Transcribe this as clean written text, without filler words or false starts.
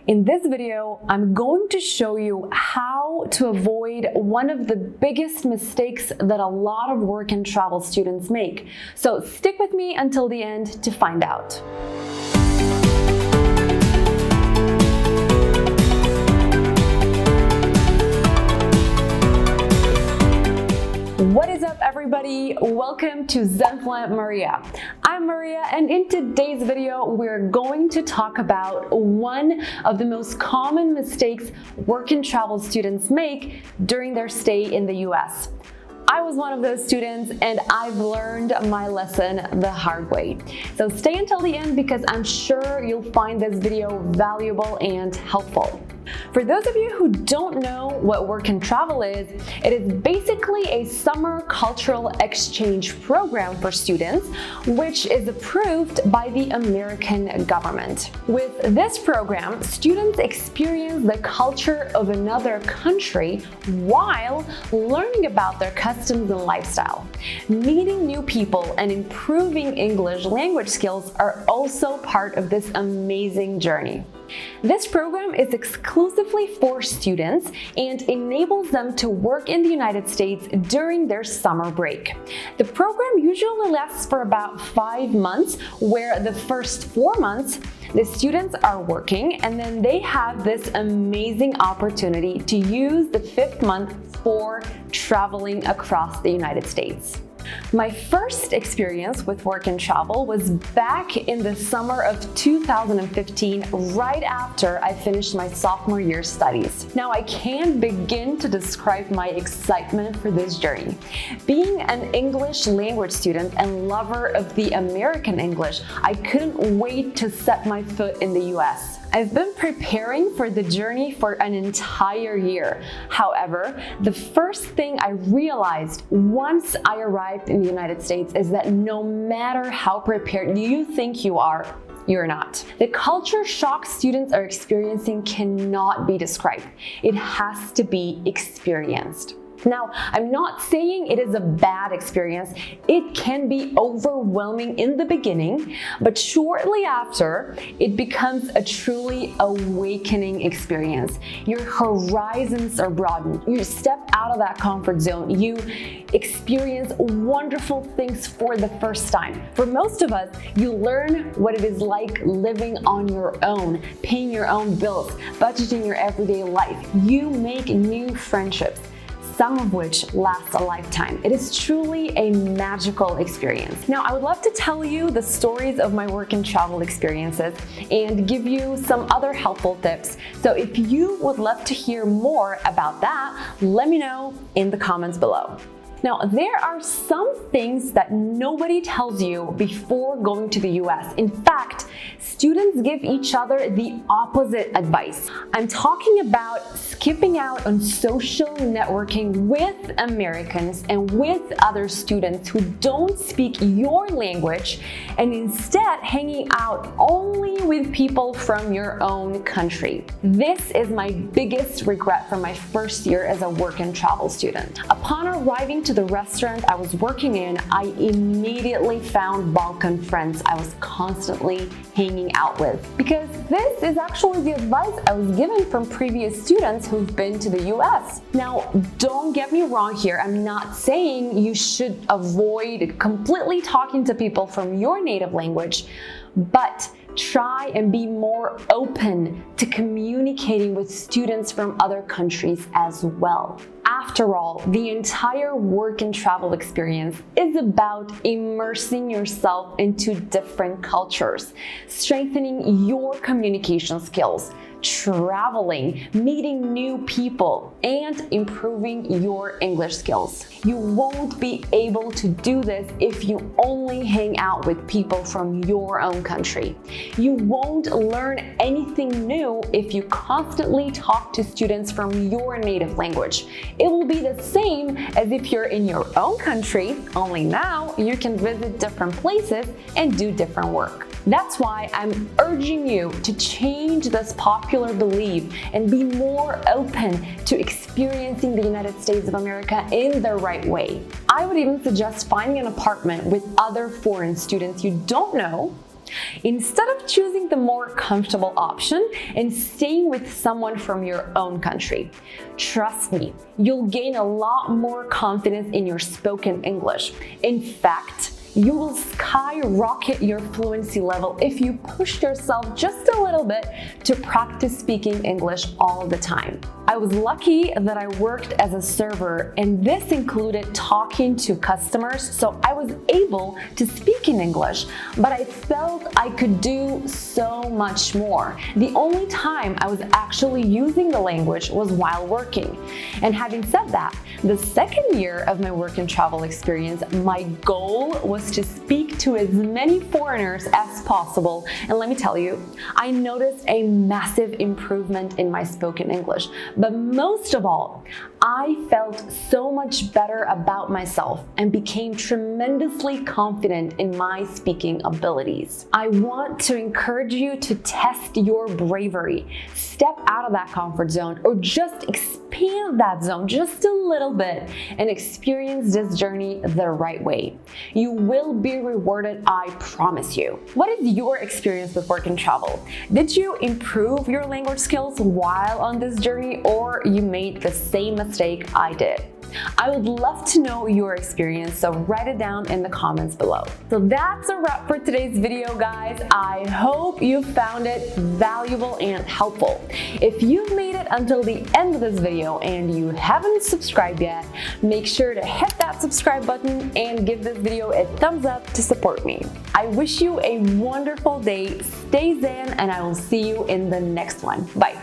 In this video, I'm going to show you how to avoid one of the biggest mistakes that a lot of work and travel students make. So stick with me until the end to find out. What is up, everybody? Welcome to Zenfluent Maria. I'm Maria, and in today's video, we're going to talk about one of the most common mistakes work and travel students make during their stay in the US. I was one of those students, and I've learned my lesson the hard way. So stay until the end because I'm sure you'll find this video valuable and helpful. For those of you who don't know what work and travel is, it is basically a summer cultural exchange program for students, which is approved by the American government. With this program, students experience the culture of another country while learning about their customs and lifestyle. Meeting new people and improving English language skills are also part of this amazing journey. This program is exclusively for students and enables them to work in the United States during their summer break. The program usually lasts for about 5 months, where the first 4 months the students are working, and then they have this amazing opportunity to use the 5th month for traveling across the United States. My first experience with work and travel was back in the summer of 2015, right after I finished my sophomore year studies. Now, I can't begin to describe my excitement for this journey. Being an English language student and lover of the American English, I couldn't wait to set my foot in the US. I've been preparing for the journey for an entire year. However, the first thing I realized once I arrived in the United States is that no matter how prepared you think you are, you're not. The culture shock students are experiencing cannot be described. It has to be experienced. Now, I'm not saying it is a bad experience. It can be overwhelming in the beginning, but shortly after, it becomes a truly awakening experience. Your horizons are broadened. You step out of that comfort zone. You experience wonderful things for the first time. For most of us, you learn what it is like living on your own, paying your own bills, budgeting your everyday life. You make new friendships, some of which last a lifetime. It is truly a magical experience. Now, I would love to tell you the stories of my work and travel experiences and give you some other helpful tips. So if you would love to hear more about that, let me know in the comments below. Now, there are some things that nobody tells you before going to the US. In fact, students give each other the opposite advice. I'm talking about skipping out on social networking with Americans and with other students who don't speak your language, and instead hanging out only with people from your own country. This is my biggest regret from my first year as a work and travel student. Upon arriving to the restaurant I was working in, I immediately found Balkan friends I was constantly hanging out with, because this is actually the advice I was given from previous students who've been to the US. Now, don't get me wrong here. I'm not saying you should avoid completely talking to people from your native language, but try and be more open to communicating with students from other countries as well. After all, the entire work and travel experience is about immersing yourself into different cultures, strengthening your communication skills, traveling, meeting new people, and improving your English skills. You won't be able to do this if you only hang out with people from your own country. You won't learn anything new if you constantly talk to students from your native language. It will be the same as if you're in your own country, only now you can visit different places and do different work. That's why I'm urging you to change this popular belief and be more open to experiencing the United States of America in the right way. I would even suggest finding an apartment with other foreign students you don't know instead of choosing the more comfortable option and staying with someone from your own country. Trust me, you'll gain a lot more confidence in your spoken English. In fact, you will skyrocket your fluency level if you push yourself just a little bit to practice speaking English all the time. I was lucky that I worked as a server, and this included talking to customers, so I was able to speak in English, but I felt I could do so much more. The only time I was actually using the language was while working. And having said that, the second year of my work and travel experience, my goal was to speak to as many foreigners as possible. And let me tell you, I noticed a massive improvement in my spoken English. But most of all, I felt so much better about myself and became tremendously confident in my speaking abilities. I want to encourage you to test your bravery. Step out of that comfort zone, or just expand that zone just a little bit and experience this journey the right way. You will be rewarded, I promise you. What is your experience with work and travel? Did you improve your language skills while on this journey, or you made the same mistake I did? I would love to know your experience, so write it down in the comments below. So that's a wrap for today's video, guys. I hope you found it valuable and helpful. If you've made it until the end of this video and you haven't subscribed yet, make sure to hit that subscribe button and give this video a thumbs up to support me. I wish you a wonderful day, stay zen, and I will see you in the next one. Bye.